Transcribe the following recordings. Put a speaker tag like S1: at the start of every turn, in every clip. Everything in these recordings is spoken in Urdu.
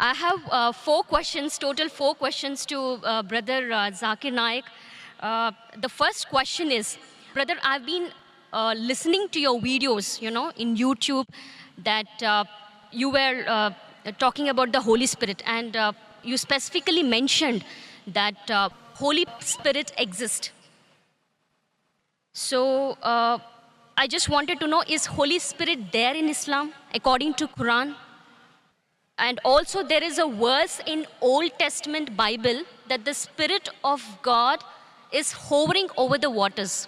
S1: I have four questions, total four questions to Brother Zakir Naik. The first question is, Brother, I've been listening to your videos, in YouTube, that you were talking about the Holy Spirit, and you specifically mentioned that Holy Spirit exists. So I just wanted to know, is Holy Spirit there in Islam according to Quran? And also there is a verse in Old Testament Bible that the Spirit of God is hovering over the waters.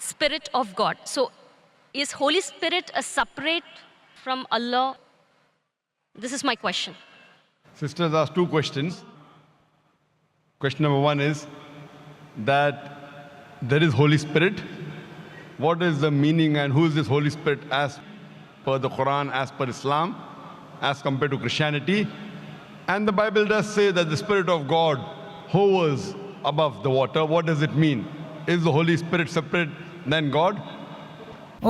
S1: Spirit of God. So is Holy Spirit a separate from Allah? This is my question.
S2: Sisters asked 2 questions. Question number 1 is that there is Holy Spirit. What is the meaning and who is this Holy Spirit as per the Quran, as per Islam, as compared to Christianity? And the Bible does say that the Spirit of God hovers above the water. What does it mean? Is the Holy Spirit separate than God?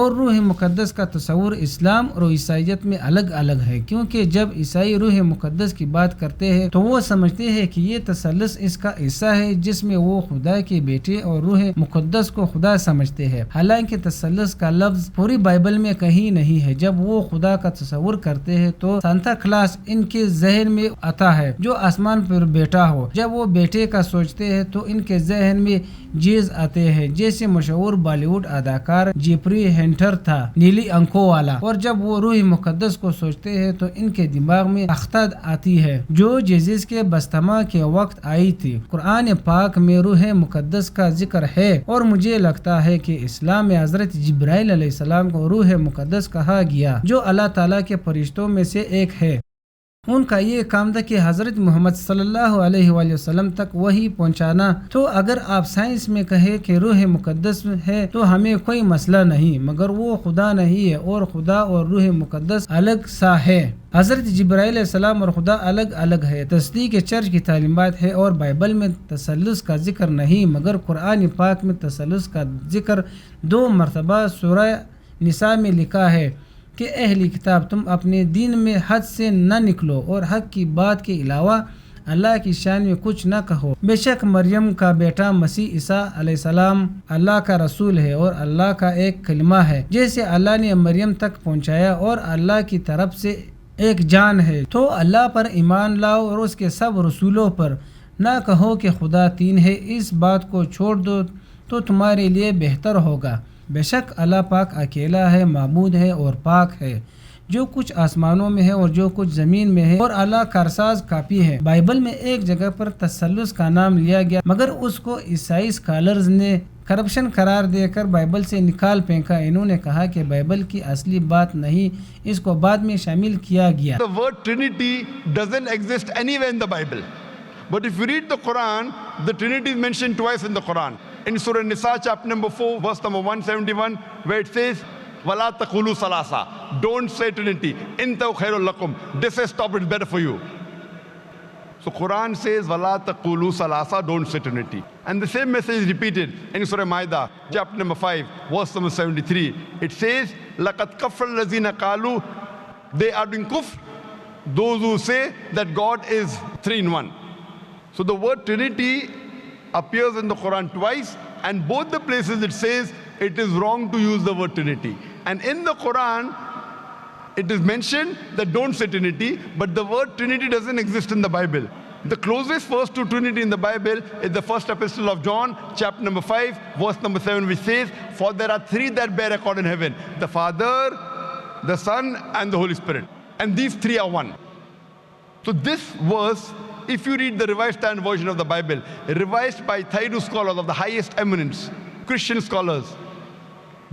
S3: اور روح مقدس کا تصور اسلام اور عیسائیت میں الگ الگ ہے، کیونکہ جب عیسائی روح مقدس کی بات کرتے ہیں تو وہ سمجھتے ہیں کہ یہ تثلث اس کا حصہ ہے جس میں وہ خدا کے بیٹے اور روح مقدس کو خدا سمجھتے ہیں، حالانکہ تثلث کا لفظ پوری بائبل میں کہیں نہیں ہے۔ جب وہ خدا کا تصور کرتے ہیں تو سانتا کلاس ان کے ذہن میں آتا ہے جو آسمان پر بیٹا ہو۔ جب وہ بیٹے کا سوچتے ہیں تو ان کے ذہن میں جیز آتے ہیں، جیسے مشہور بالی ووڈ اداکار جیفری ہنٹر تھا، نیلی آنکھوں والا۔ اور جب وہ روح مقدس کو سوچتے ہیں تو ان کے دماغ میں اختاد آتی ہے جو جیزس کے بستما کے وقت آئی تھی۔ قرآن پاک میں روح مقدس کا ذکر ہے، اور مجھے لگتا ہے کہ اسلام میں حضرت جبرائیل علیہ السلام کو روح مقدس کہا گیا، جو اللہ تعالیٰ کے فرشتوں میں سے ایک ہے۔ ان کا یہ کام تھا کہ حضرت محمد صلی اللہ علیہ وآلہ وسلم تک وحی پہنچانا۔ تو اگر آپ سائنس میں کہیں کہ روح مقدس ہے تو ہمیں کوئی مسئلہ نہیں، مگر وہ خدا نہیں ہے، اور خدا اور روح مقدس الگ سا ہے۔ حضرت جبرائیل علیہ السلام اور خدا الگ الگ ہے۔ تصدیق چرچ کی تعلیمات ہے، اور بائبل میں تثلث کا ذکر نہیں، مگر قرآن پاک میں تثلث کا ذکر 2 مرتبہ سورہ نساء میں لکھا ہے کہ اہل کتاب تم اپنے دین میں حد سے نہ نکلو اور حق کی بات کے علاوہ اللہ کی شان میں کچھ نہ کہو۔ بے شک مریم کا بیٹا مسیح عیسیٰ علیہ السلام اللہ کا رسول ہے اور اللہ کا ایک کلمہ ہے، جیسے اللہ نے مریم تک پہنچایا، اور اللہ کی طرف سے ایک جان ہے۔ تو اللہ پر ایمان لاؤ اور اس کے سب رسولوں پر، نہ کہو کہ خدا 3 ہے، اس بات کو چھوڑ دو تو تمہارے لیے بہتر ہوگا۔ بے شک اللہ پاک اکیلا ہے، معبود ہے اور پاک ہے، جو کچھ آسمانوں میں ہے اور جو کچھ زمین میں ہے، اور اللہ کارساز کافی ہے۔ بائبل میں ایک جگہ پر تثلث کا نام لیا گیا، مگر اس کو عیسائی اسکالرز نے کرپشن قرار دے کر بائبل سے نکال پھینکا۔ انہوں نے کہا کہ بائبل کی اصلی بات نہیں، اس کو بعد میں شامل کیا گیا۔
S2: The word Trinity doesn't exist anywhere in the Bible. But if you read the Quran, the Trinity is mentioned twice in the Quran. In Surah Nisa, chapter number 4, verse number 171, where it says, وَلَا تَقُولُوا ثَلَاثَةً. Don't say Trinity. إِنْ تَوْ خَيْرٌ لَكُمْ. This has stopped, it's better for you. So Quran says, وَلَا تَقُولُوا ثَلَاثَةً, don't say Trinity. And the same message is repeated in Surah Ma'idah, chapter number 5, verse number 73. It says, لَقَدْ كَفَّرَ الَّذِينَ قَالُوا, they are doing kufr, those who say that God is three in one. So the word Trinity appears in the Quran twice, and both the places it says it is wrong to use the word Trinity. And in the Quran, it is mentioned that don't say Trinity, but the word Trinity doesn't exist in the Bible. The closest verse to Trinity in the Bible is the first epistle of John, chapter number 5, verse number 7, which says, for there are three that bear record in heaven, the Father, the Son, and the Holy Spirit. And these three are one. So this verse, if you read the Revised Standard Version of the Bible, revised by Thayru scholars of the highest eminence, Christian scholars,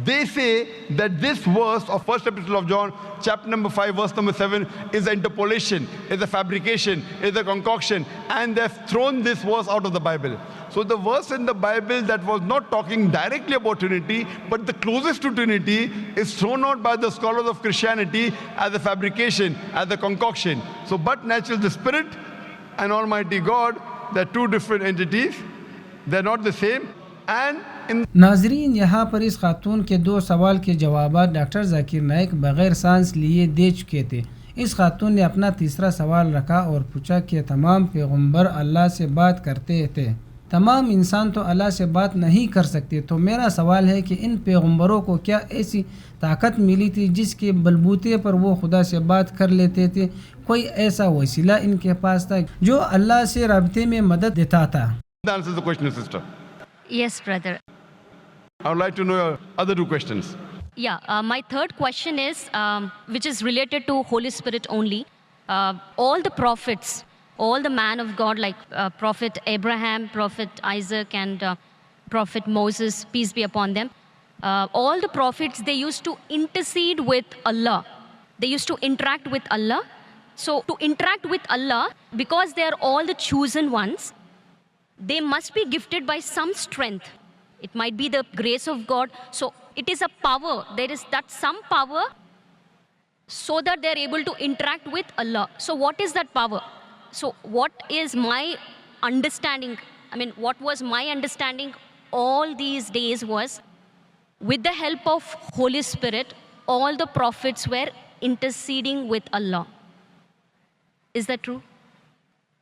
S2: they say that this verse of first epistle of John, chapter number 5, verse number 7, is an interpolation, is a fabrication, is a concoction, and they've thrown this verse out of the Bible. So the verse in the Bible that was not talking directly about Trinity, but the closest to Trinity, is thrown out by the scholars of Christianity as a fabrication, as a concoction. So but naturally the Spirit and Almighty God, they're two different entities, they're not the same. And
S3: ناظرین، یہاں پر اس خاتون کے دو سوال کے جوابات ڈاکٹر ذاکر نائک بغیر سانس لیے دے چکے تھے۔ اس خاتون نے اپنا تیسرا سوال رکھا اور پوچھا کہ تمام پیغمبر اللہ سے بات کرتے تھے، تمام انسان تو اللہ سے بات نہیں کر سکتے، تو میرا سوال ہے کہ ان پیغمبروں کو کیا ایسی طاقت ملی تھی جس کے بلبوتے پر وہ خدا سے بات کر لیتے تھے؟ کوئی ایسا وسیلہ ان کے پاس تھا جو اللہ سے رابطے میں مدد دیتا تھا؟
S2: that answers the question, sister.
S1: Yes, brother.
S2: I would like to know your other two questions.
S1: Yeah, my third question is, which is related to Holy Spirit only. All the prophets, all the man of God, like Prophet Abraham, Prophet Isaac, and Prophet Moses, peace be upon them, all the prophets, they used to intercede with Allah. They used to interact with Allah. So to interact with Allah, because they are all the chosen ones, they must be gifted by some strength. It might be the grace of God. So it is a power. There is that some power so that they are able to interact with Allah. So what is that power? So what is my understanding? What was my understanding all these days was, with the help of Holy Spirit, all the prophets were interceding with Allah. Is that true?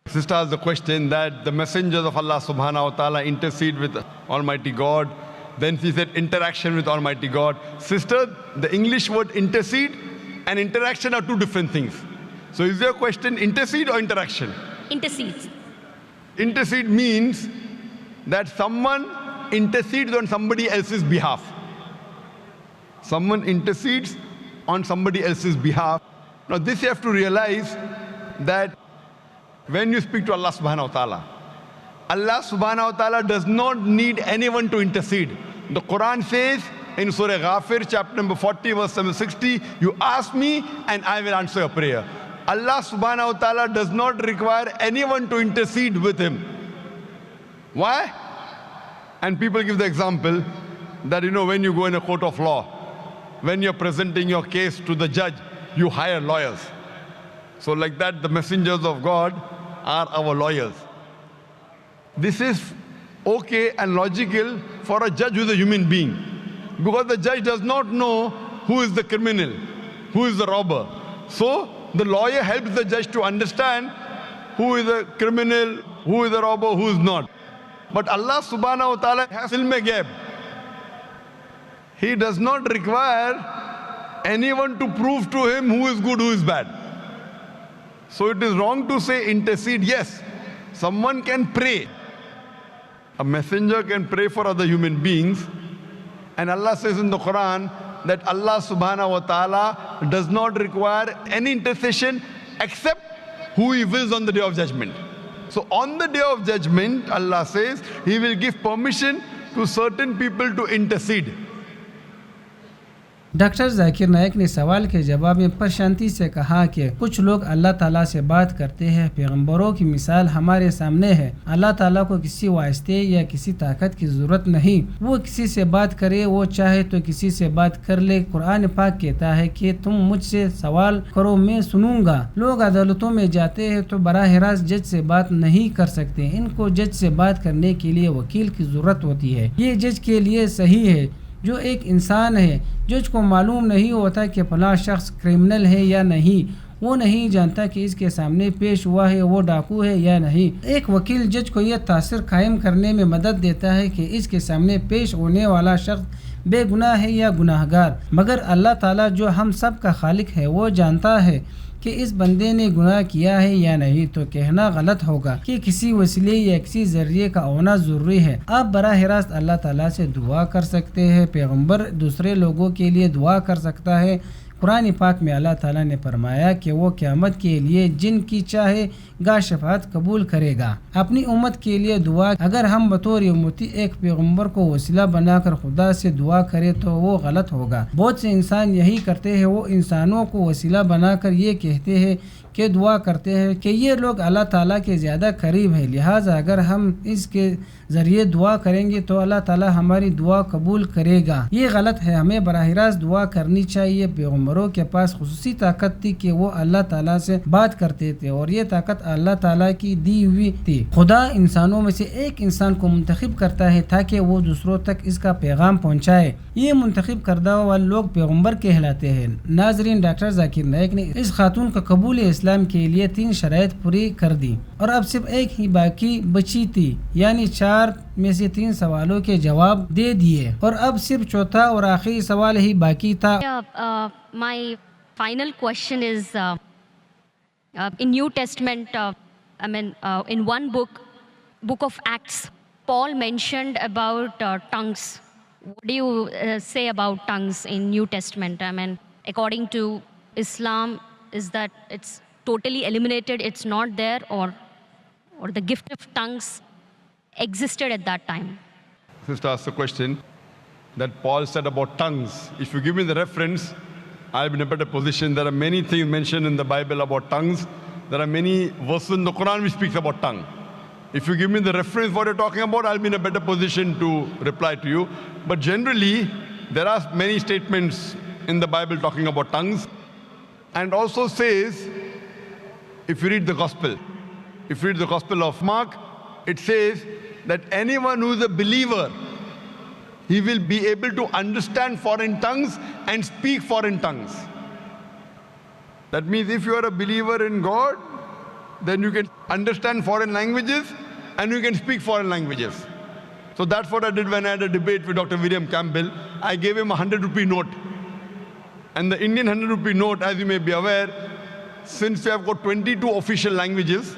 S2: Sister asked the question that the messengers of Allah subhanahu wa ta'ala intercede with Almighty God. Then she said interaction with Almighty God. Sister, the English word intercede and interaction are two different things. So is your question intercede or interaction?
S1: Intercedes.
S2: Intercede means that someone intercedes on somebody else's behalf. Someone intercedes on somebody else's behalf. Now this you have to realize that when you speak to Allah subhanahu wa ta'ala, Allah subhanahu wa ta'ala does not need anyone to intercede. The Quran says in Surah Ghafir, chapter number 40, verse number 60, you ask me and I will answer your prayer. Allah subhanahu wa ta'ala does not require anyone to intercede with him. Why? And people give the example that, when you go in a court of law, when you're presenting your case to the judge, you hire lawyers. So like that, the messengers of God are our lawyers. This is okay and logical for a judge who is a human being, because the judge does not know who is the criminal, who is the robber. So the lawyer helps the judge to understand who is a criminal, who is a robber, who is not. But Allah subhanahu wa ta'ala has ilm-e ghaib. He does not require anyone to prove to him who is good, who is bad. So it is wrong to say intercede. Yes, someone can pray. A messenger can pray for other human beings. And Allah says in the Quran that Allah subhanahu wa ta'ala does not require any intercession except who He wills on the Day of Judgment. So on the Day of Judgment, Allah says He will give permission to certain people to intercede.
S3: Doctor Zakir Naik نے سوال کے جواب میں پرشانتی سے کہا کہ کچھ لوگ اللہ تعالیٰ سے بات کرتے ہیں، پیغمبروں کی مثال ہمارے سامنے ہے۔ اللہ تعالیٰ کو کسی واسطے یا کسی طاقت کی ضرورت نہیں، وہ کسی سے بات کرے، وہ چاہے تو کسی سے بات کر لے۔ قرآن پاک کہتا ہے کہ تم مجھ سے سوال کرو میں سنوں گا۔ لوگ عدالتوں میں جاتے ہیں تو براہ راست جج سے بات نہیں کر سکتے، ان کو جج سے بات کرنے کے لیے وکیل کی ضرورت ہوتی ہے۔ یہ جج کے لیے صحیح ہے جو ایک انسان ہے۔ جج کو معلوم نہیں ہوتا کہ فلاں شخص کرمنل ہے یا نہیں، وہ نہیں جانتا کہ اس کے سامنے پیش ہوا ہے وہ ڈاکو ہے یا نہیں۔ ایک وکیل جج کو یہ تاثر قائم کرنے میں مدد دیتا ہے کہ اس کے سامنے پیش ہونے والا شخص بے گناہ ہے یا گناہ گار، مگر اللہ تعالیٰ جو ہم سب کا خالق ہے وہ جانتا ہے کہ اس بندے نے گناہ کیا ہے یا نہیں، تو کہنا غلط ہوگا کہ کسی وسیلے یا کسی ذریعے کا ہونا ضروری ہے۔ آپ براہ راست اللہ تعالیٰ سے دعا کر سکتے ہیں، پیغمبر دوسرے لوگوں کے لیے دعا کر سکتا ہے۔ قرآن پاک میں اللہ تعالیٰ نے فرمایا کہ وہ قیامت کے لیے جن کی چاہے گا شفاعت قبول کرے گا۔ اپنی امت کے لیے دعا، اگر ہم بطور امتی ایک پیغمبر کو وسیلہ بنا کر خدا سے دعا کرے تو وہ غلط ہوگا۔ بہت سے انسان یہی کرتے ہیں، وہ انسانوں کو وسیلہ بنا کر یہ کہتے ہیں کہ دعا کرتے ہیں کہ یہ لوگ اللہ تعالیٰ کے زیادہ قریب ہے، لہٰذا اگر ہم اس کے ذریعے دعا کریں گے تو اللہ تعالیٰ ہماری دعا قبول کرے گا۔ یہ غلط ہے، ہمیں براہ راست دعا کرنی چاہیے۔ پیغمبروں کے پاس خصوصی طاقت تھی کہ وہ اللہ تعالیٰ سے بات کرتے تھے، اور یہ طاقت اللہ تعالیٰ کی دی ہوئی تھی۔ خدا انسانوں میں سے ایک انسان کو منتخب کرتا ہے تاکہ وہ دوسروں تک اس کا پیغام پہنچائے، یہ منتخب کردہ والے لوگ پیغمبر کہلاتے ہیں۔ ناظرین، ڈاکٹر ذاکر نائک نے اس خاتون کا قبول اسلام کے لیے 3 شرائط پوری کر دی، اور اب صرف ایک ہی باقی بچی تھی، یعنی 4 میں سے 3 سوالوں کے جواب دے دیے، اور اب صرف چوتھا اور آخری سوال ہی باقی تھا۔
S1: My final question is, in New Testament, in one book of Acts, Paul mentioned about tongues. What do you say about tongues in New Testament? According to Islam, is that it's totally eliminated, it's not there, or the gift of tongues existed at that time?
S2: Sister asked a question that Paul said about tongues. If you give me the reference, I'll be in a better position. There are many things mentioned in the Bible about tongues. There are many verses in the Quran which speaks about tongue. If you give me the reference what you're talking about, I'll be in a better position to reply to you. But generally, there are many statements in the Bible talking about tongues. And also says, if you read the Gospel of Mark, it says that anyone who is a believer, he will be able to understand foreign tongues and speak foreign tongues. That means if you are a believer in God, then you can understand foreign languages and you can speak foreign languages. So that's what I did when I had a debate with Dr. William Campbell. I gave him a 100-rupee note. And the Indian 100-rupee note, as you may be aware, since we have got 22 official languages,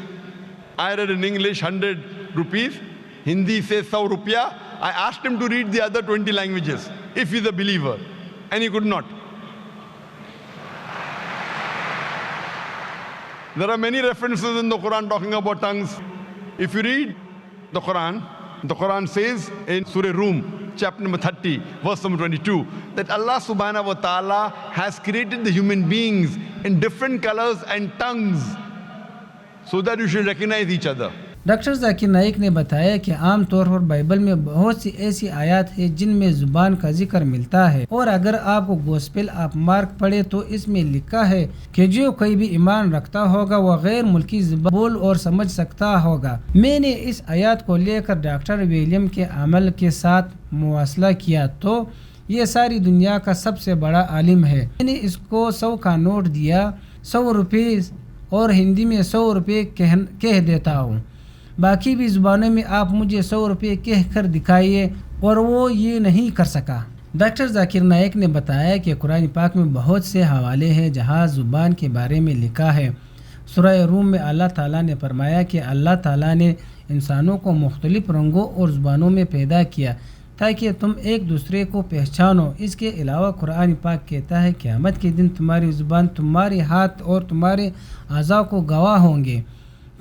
S2: I read in English 100 rupees, Hindi says 100 rupiah. I asked him to read the other 20 languages, if he's a believer, and he could not. There are many references in the Quran talking about tongues. If you read the Quran says in Surah Rum, chapter number 30, verse number 22, that Allah subhanahu wa ta'ala has created the human beings in different colors and tongues so that you should recognize each other.
S3: Doctor Zakir Naik نے بتایا کہ عام طور پر بائبل میں بہت سی ایسی آیات ہیں جن میں زبان کا ذکر ملتا ہے، اور اگر آپ کو گوسپل آف مارک پڑھے تو اس میں لکھا ہے کہ جو کوئی بھی ایمان رکھتا ہوگا وہ غیر ملکی زبان بول اور سمجھ سکتا ہوگا۔ میں نے اس آیات کو لے کر ڈاکٹر ویلیم کے عمل کے ساتھ مواصلہ کیا تو یہ ساری دنیا کا سب سے بڑا عالم ہے۔ میں نے اس کو 100 کا نوٹ دیا، 100 روپے، اور ہندی میں 100 روپے کہہ دیتا ہوں، باقی بھی زبانوں میں آپ مجھے 100 روپے کہہ کر دکھائیے، اور وہ یہ نہیں کر سکا۔ ڈاکٹر ذاکر نائک نے بتایا کہ قرآن پاک میں بہت سے حوالے ہیں جہاں زبان کے بارے میں لکھا ہے۔ سورہ روم میں اللہ تعالیٰ نے فرمایا کہ اللہ تعالیٰ نے انسانوں کو مختلف رنگوں اور زبانوں میں پیدا کیا تاکہ تم ایک دوسرے کو پہچانو۔ اس کے علاوہ قرآن پاک کہتا ہے قیامت کے دن تمہاری زبان، تمہارے ہاتھ اور تمہارے اعضاء کو گواہ ہوں گے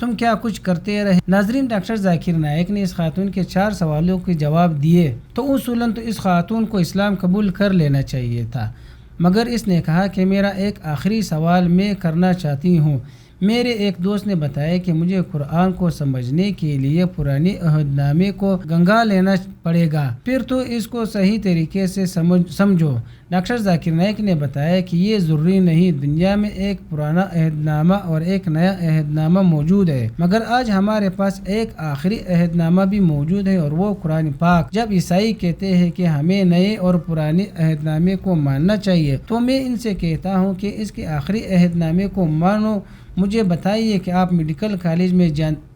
S3: تم کیا کچھ کرتے رہے۔ ناظرین، ڈاکٹر ذاکر نائک نے اس خاتون کے 4 سوالوں کے جواب دیے، تو اصولاً تو اس خاتون کو اسلام قبول کر لینا چاہیے تھا، مگر اس نے کہا کہ میرا ایک آخری سوال میں کرنا چاہتی ہوں۔ میرے ایک دوست نے بتایا کہ مجھے قرآن کو سمجھنے کے لیے پرانے عہد نامے کو گنگا لینا پڑے گا، پھر تو اس کو صحیح طریقے سے سمجھو۔ ڈاکٹر ذاکر نائک نے بتایا کہ یہ ضروری نہیں، دنیا میں ایک پرانا عہد نامہ اور ایک نیا عہد نامہ موجود ہے، مگر آج ہمارے پاس ایک آخری عہد نامہ بھی موجود ہے اور وہ قرآن پاک۔ جب عیسائی کہتے ہیں کہ ہمیں نئے اور پرانے عہد نامے کو ماننا چاہیے تو میں ان سے کہتا ہوں کہ اس کے آخری عہد نامے کو مانو۔ مجھے بتائیے کہ آپ میڈیکل کالج میں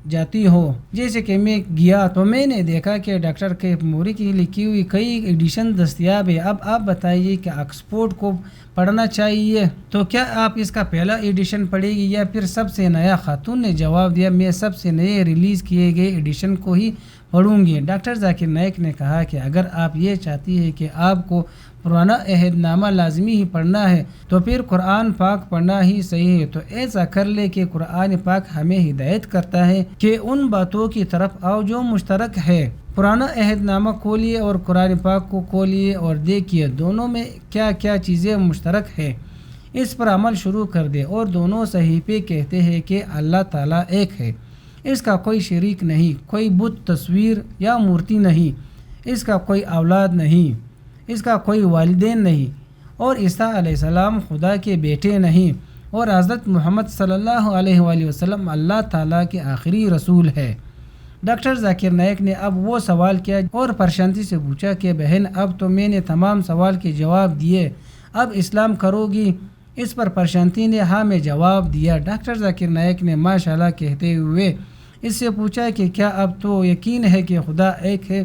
S3: جاتی ہو، جیسے کہ میں گیا تو میں نے دیکھا کہ ڈاکٹر کیف موری کی لکھی ہوئی کئی ایڈیشن دستیاب ہے۔ اب آپ بتائیے کہ آکسفورڈ کو پڑھنا چاہیے تو کیا آپ اس کا پہلا ایڈیشن پڑھے گی یا پھر سب سے نیا؟ خاتون نے جواب دیا، میں سب سے نئے ریلیز کیے گئے ایڈیشن کو ہی پڑھوں گی۔ ڈاکٹر ذاکر نائک نے کہا کہ اگر آپ یہ چاہتی ہے کہ آپ کو پرانا عہد نامہ لازمی ہی پڑھنا ہے تو پھر قرآن پاک پڑھنا ہی صحیح ہے، تو ایسا کر لے کہ قرآن پاک ہمیں ہدایت کرتا ہے کہ ان باتوں کی طرف آؤ جو مشترک ہے۔ پرانا عہد نامہ کھولیے اور قرآن پاک کو کھولیے اور دیکھیے دونوں میں کیا کیا چیزیں مشترک ہے، اس پر عمل شروع کر دے۔ اور دونوں صحیفے کہتے ہیں کہ اللہ تعالیٰ ایک ہے، اس کا کوئی شریک نہیں، کوئی بت تصویر یا مورتی نہیں، اس کا کوئی اولاد نہیں، اس کا کوئی والدین نہیں، اور عیسیٰ علیہ السلام خدا کے بیٹے نہیں، اور حضرت محمد صلی اللہ علیہ وآلہ وسلم اللہ تعالیٰ کے آخری رسول ہے۔ ڈاکٹر ذاکر نائک نے اب وہ سوال کیا اور پرشانتی سے پوچھا کہ بہن اب تو میں نے تمام سوال کے جواب دیے، اب اسلام کرو گی؟ اس پر پرشانتی نے ہاں میں جواب دیا۔ ڈاکٹر ذاکر نائک نے ماشاءاللہ کہتے ہوئے اس سے پوچھا کہ کیا اب تو یقین ہے کہ خدا ایک ہے؟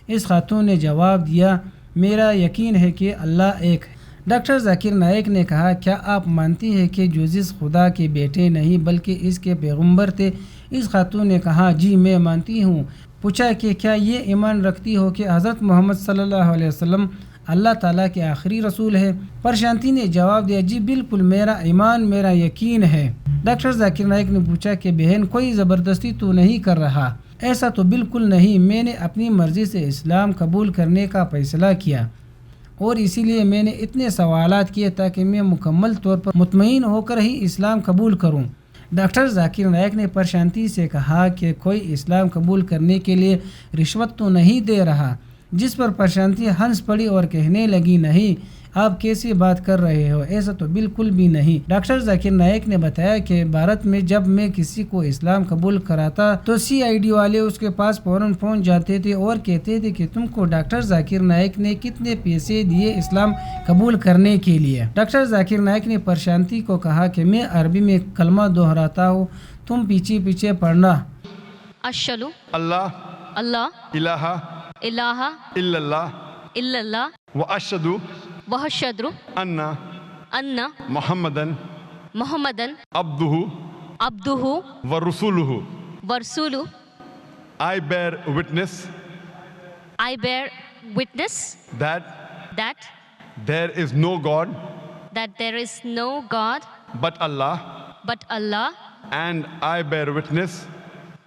S3: اس خاتون نے جواب دیا، میرا یقین ہے کہ اللہ ایک ہے۔ ڈاکٹر ذاکر نائک نے کہا، کیا آپ مانتی ہیں کہ جوزس خدا کے بیٹے نہیں بلکہ اس کے پیغمبر تھے؟ اس خاتون نے کہا، جی میں مانتی ہوں۔ پوچھا کہ کیا یہ ایمان رکھتی ہو کہ حضرت محمد صلی اللہ علیہ وسلم اللہ تعالیٰ کے آخری رسول ہے؟ پرشانتی نے جواب دیا، جی بالکل، میرا ایمان، میرا یقین ہے۔ ڈاکٹر ذاکر نائک نے پوچھا کہ بہن کوئی زبردستی تو نہیں کر رہا؟ ایسا تو بالکل نہیں، میں نے اپنی مرضی سے اسلام قبول کرنے کا فیصلہ کیا اور اسی لیے میں نے اتنے سوالات کیے تاکہ میں مکمل طور پر مطمئن ہو کر ہی اسلام قبول کروں۔ ڈاکٹر ذاکر نائک نے پرشانتی سے کہا کہ کوئی اسلام قبول کرنے کے لیے رشوت تو نہیں دے رہا، جس پر پرشانتی ہنس پڑی اور کہنے لگی، نہیں، آپ کیسی بات کر رہے ہو، ایسا تو بالکل بھی نہیں۔ ڈاکٹر ذاکر نائک نے بتایا کہ بھارت میں جب میں کسی کو اسلام قبول کراتا تو CID والے اس کے پاس فوراً پہنچ جاتے تھے اور کہتے تھے کہ تم کو ڈاکٹر ذاکر نائک نے کتنے پیسے دیے اسلام قبول کرنے کے لیے؟ ڈاکٹر ذاکر نائک نے پرشانتی کو کہا کہ میں عربی میں کلمہ دہراتا ہوں، تم پیچھے پیچھے پڑھنا۔
S1: اشہدو
S2: اللہ
S1: اللہ
S2: الہ
S1: الہ
S2: الا اللہ
S1: الا اللہ
S2: واشہد
S1: واشہد
S2: ان
S1: ان
S2: محمدن
S1: محمدن
S2: عبدہ
S1: عبدہ
S2: ورسولہ۔
S1: ورسولہ۔
S2: I bear witness
S1: I bear witness
S2: that
S1: that
S2: there is no God
S1: there is no God
S2: but Allah,
S1: but Allah,
S2: and I bear witness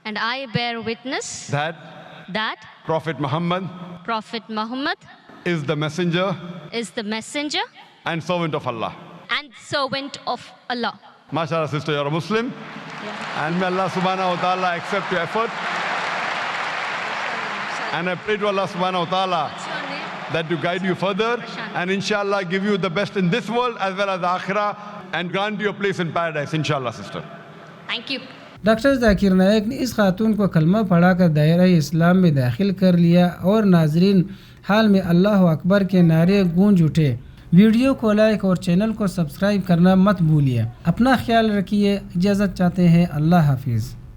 S1: and I bear witness that
S2: Prophet Muhammad
S1: Prophet Muhammad
S2: is the messenger
S1: is the messenger
S2: and servant of Allah.
S1: and servant of Allah.
S2: MashaAllah, sister, you're a Muslim. And may Allah subhanahu wa ta'ala accept your effort. And I pray to Allah subhanahu wa ta'ala that to guide you further and inshallah give you the best in this world as well as the akhirah and grant you a place in paradise, inshallah, sister.
S1: Thank you.
S3: Doctor Zakir Naik نے اس خاتون کو کلمہ پڑھا کر دائرہ اسلام میں داخل کر لیا اور ناظرین حال میں اللہ اکبر کے نعرے گونج اٹھے۔ ویڈیو کو لائک اور چینل کو سبسکرائب کرنا مت بھولیے۔ اپنا خیال رکھیے، اجازت چاہتے ہیں، اللہ حافظ۔